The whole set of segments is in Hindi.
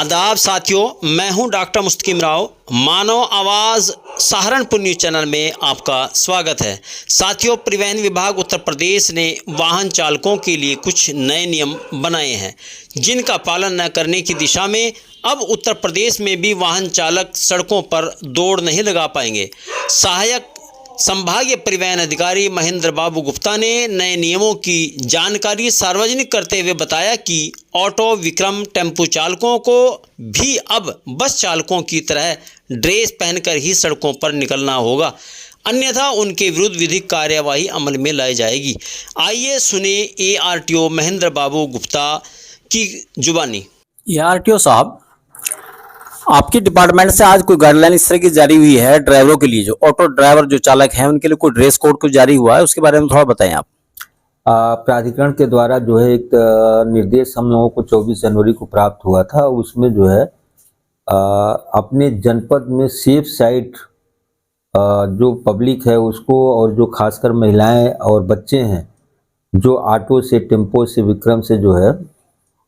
आदाब साथियों, मैं हूं डॉक्टर मुस्तकीम राव। मानव आवाज़ सहारनपुर न्यूज़ चैनल में आपका स्वागत है। साथियों, परिवहन विभाग उत्तर प्रदेश ने वाहन चालकों के लिए कुछ नए नियम बनाए हैं, जिनका पालन न करने की दिशा में अब उत्तर प्रदेश में भी वाहन चालक सड़कों पर दौड़ नहीं लगा पाएंगे। सहायक संभागीय परिवहन अधिकारी महेंद्र बाबू गुप्ता ने नए नियमों की जानकारी सार्वजनिक करते हुए बताया कि ऑटो, विक्रम, टेम्पो चालकों को भी अब बस चालकों की तरह ड्रेस पहनकर ही सड़कों पर निकलना होगा, अन्यथा उनके विरुद्ध विधिक कार्यवाही अमल में लाई जाएगी। आइए सुने ARTO महेंद्र बाबू गुप्ता की जुबानी। ARTO साहब, आपके डिपार्टमेंट से आज कोई गाइडलाइन इस तरह की जारी हुई है ड्राइवरों के लिए, जो ऑटो ड्राइवर जो चालक हैं उनके लिए कोई ड्रेस कोड को जारी हुआ है, उसके बारे में थोड़ा बताएं आप। प्राधिकरण के द्वारा जो है एक निर्देश हम लोगों को 24 जनवरी को प्राप्त हुआ था। उसमें जो है अपने जनपद में सेफ साइड जो पब्लिक है उसको, और जो खासकर महिलाएं और बच्चे हैं जो ऑटो से, टेम्पो से, विक्रम से जो है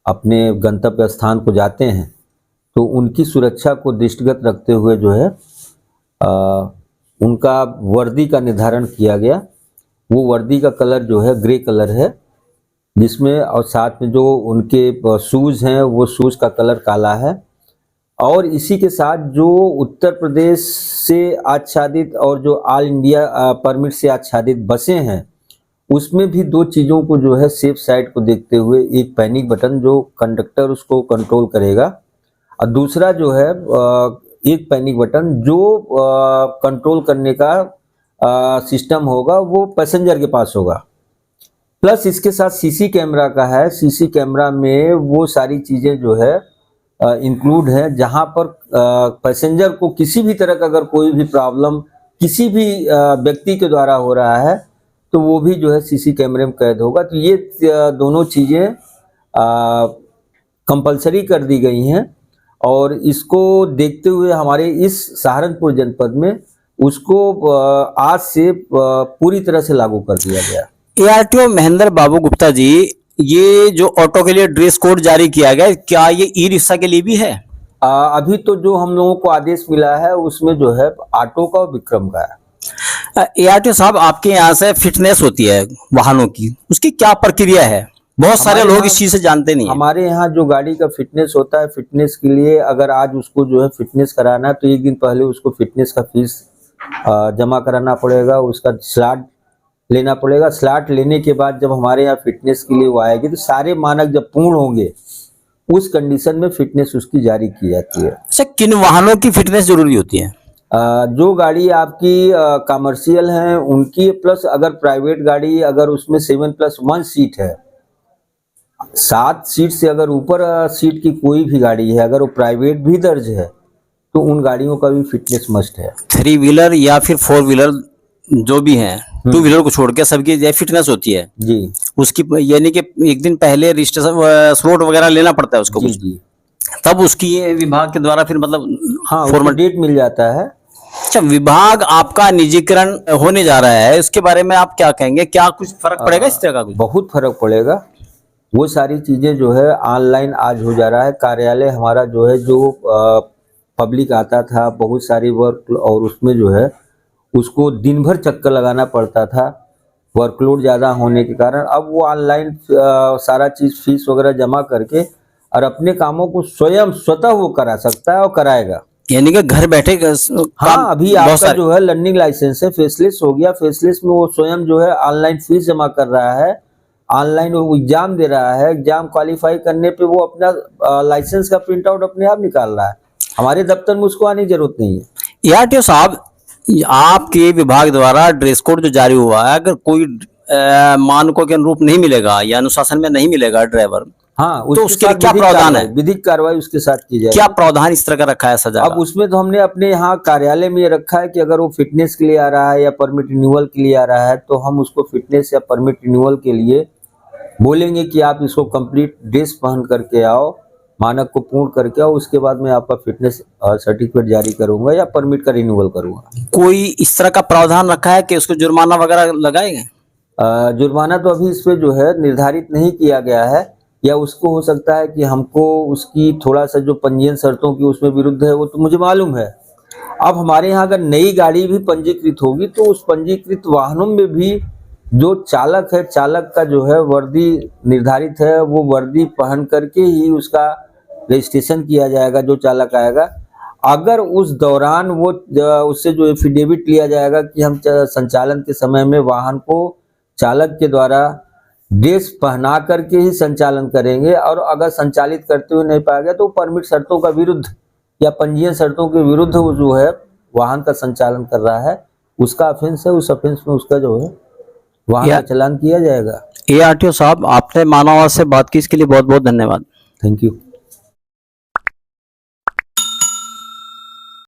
अपने गंतव्य स्थान को जाते हैं, तो उनकी सुरक्षा को दृष्टिगत रखते हुए जो है उनका वर्दी का निर्धारण किया गया। वो वर्दी का कलर जो है ग्रे कलर है, जिसमें और साथ में जो उनके शूज़ हैं वो शूज़ का कलर काला है। और इसी के साथ जो उत्तर प्रदेश से आच्छादित और जो ऑल इंडिया परमिट से आच्छादित बसें हैं, उसमें भी दो चीज़ों को जो है सेफ साइड को देखते हुए, एक पैनिक बटन जो कंडक्टर उसको कंट्रोल करेगा, और दूसरा जो है एक पैनिक बटन जो कंट्रोल करने का सिस्टम होगा वो पैसेंजर के पास होगा। प्लस इसके साथ सीसी कैमरा का है। सीसी कैमरा में वो सारी चीज़ें जो है इंक्लूड है, जहां पर पैसेंजर को किसी भी तरह का अगर कोई भी प्रॉब्लम किसी भी व्यक्ति के द्वारा हो रहा है तो वो भी जो है सीसी कैमरे में कैद होगा। तो ये दोनों चीज़ें कंपलसरी कर दी गई हैं, और इसको देखते हुए हमारे इस सहारनपुर जनपद में उसको आज से पूरी तरह से लागू कर दिया गया। ARTO महेंद्र बाबू गुप्ता जी, ये जो ऑटो के लिए ड्रेस कोड जारी किया गया, क्या ये ई रिक्शा के लिए भी है? अभी तो जो हम लोगों को आदेश मिला है उसमें जो है ऑटो का और विक्रम का है। ARTO साहब, आपके यहाँ से फिटनेस होती है वाहनों की, उसकी क्या प्रक्रिया है? बहुत सारे लोग इस चीज से जानते नहीं। हमारे यहाँ जो गाड़ी का फिटनेस होता है, फिटनेस के लिए अगर आज उसको जो है फिटनेस कराना है तो एक दिन पहले उसको फिटनेस का फीस जमा कराना पड़ेगा, उसका स्लॉट लेना पड़ेगा। स्लॉट लेने के बाद जब हमारे यहाँ फिटनेस के लिए वो आएगी तो सारे मानक जब पूर्ण होंगे उस कंडीशन में फिटनेस उसकी जारी की जाती है। अच्छा, किन वाहनों की फिटनेस जरूरी होती है? जो गाड़ी आपकी कमर्शियल है उनकी, प्लस अगर प्राइवेट गाड़ी अगर उसमें 7+1 सीट है, 7 सीट से अगर ऊपर सीट की कोई भी गाड़ी है, अगर वो प्राइवेट भी दर्ज है, तो उन गाड़ियों का भी फिटनेस मस्ट है। 3 व्हीलर या फिर 4 व्हीलर जो भी हैं, 2 व्हीलर को छोड़ के सबकी फिटनेस होती है जी। उसकी यानी कि एक दिन पहले रजिस्ट्रेशन स्लॉट वगैरह लेना पड़ता है उसको जी। तब उसकी ये विभाग के द्वारा फिर मतलब फॉर्मेट डेट मिल जाता है। अच्छा, विभाग आपका निजीकरण होने जा रहा है, इसके बारे में आप क्या कहेंगे? क्या कुछ फर्क पड़ेगा इस तरह का? कुछ बहुत फर्क पड़ेगा। वो सारी चीज़ें जो है ऑनलाइन आज हो जा रहा है। कार्यालय हमारा जो है, जो पब्लिक आता था बहुत सारी वर्क, और उसमें जो है उसको दिन भर चक्कर लगाना पड़ता था वर्कलोड ज़्यादा होने के कारण। अब वो ऑनलाइन सारा चीज़ फीस वगैरह जमा करके और अपने कामों को स्वतः वो करा सकता है और कराएगा, यानी कि घर बैठे। हाँ, अभी आपका जो है लर्निंग लाइसेंस है, फेसलेस हो गया। फेसलेस में वो स्वयं जो है ऑनलाइन फीस जमा कर रहा है, ऑनलाइन वो एग्जाम दे रहा है। एग्जाम क्वालिफाई करने पे वो अपना लाइसेंस का प्रिंट आउट अपने आप निकाल रहा है। हमारे दफ्तर में उसको आने की जरूरत नहीं है। ARTO साहब, आपके विभाग द्वारा ड्रेस कोड जो जारी हुआ है, अगर कोई मानकों के अनुरूप नहीं मिलेगा या अनुशासन में नहीं मिलेगा ड्राइवर, हाँ, तो उसके लिए क्या प्रावधान है? विधिक कार्रवाई उसके साथ की जाए। क्या प्रावधान इस तरह का रखा है सजा? अब उसमें तो हमने अपने यहाँ कार्यालय में ये रखा है कि अगर वो फिटनेस के लिए आ रहा है या परमिट रिन्यूअल के लिए आ रहा है, तो हम उसको फिटनेस या परमिट रिन्यूअल के लिए बोलेंगे कि आप इसको कंप्लीट ड्रेस पहन करके आओ, मानक को पूर्ण करके आओ, उसके बाद मैं आपका फिटनेस सर्टिफिकेट जारी करूंगा या परमिट का रिन्यूअल करूंगा। कोई इस तरह का प्रावधान रखा है कि उसको जुर्माना वगैरह लगाएंगे? जुर्माना तो अभी इस पे जो है निर्धारित नहीं किया गया है, या उसको हो सकता है कि हमको उसकी थोड़ा सा जो पंजीयन शर्तों की उसमें विरुद्ध है वो तो मुझे मालूम है। अब हमारे यहाँ अगर नई गाड़ी भी पंजीकृत होगी तो उस पंजीकृत वाहनों में भी जो चालक है, चालक का जो है वर्दी निर्धारित है, वो वर्दी पहन करके ही उसका रजिस्ट्रेशन किया जाएगा जो चालक आएगा। अगर उस दौरान वो उससे जो एफिडेविट लिया जाएगा कि हम संचालन के समय में वाहन को चालक के द्वारा ड्रेस पहना करके ही संचालन करेंगे और अगर संचालित करते हुए नहीं पाया गया तो परमिट शर्तों का विरुद्ध या पंजीयन शर्तों के विरुद्ध वो जो है वाहन का संचालन कर रहा है, उसका ऑफेंस है। उस ऑफेंस में उसका जो है वाहन का चालान किया जाएगा। ARTO साहब, आपने मानव आवाज से बात की, इसके लिए बहुत बहुत धन्यवाद। Thank you.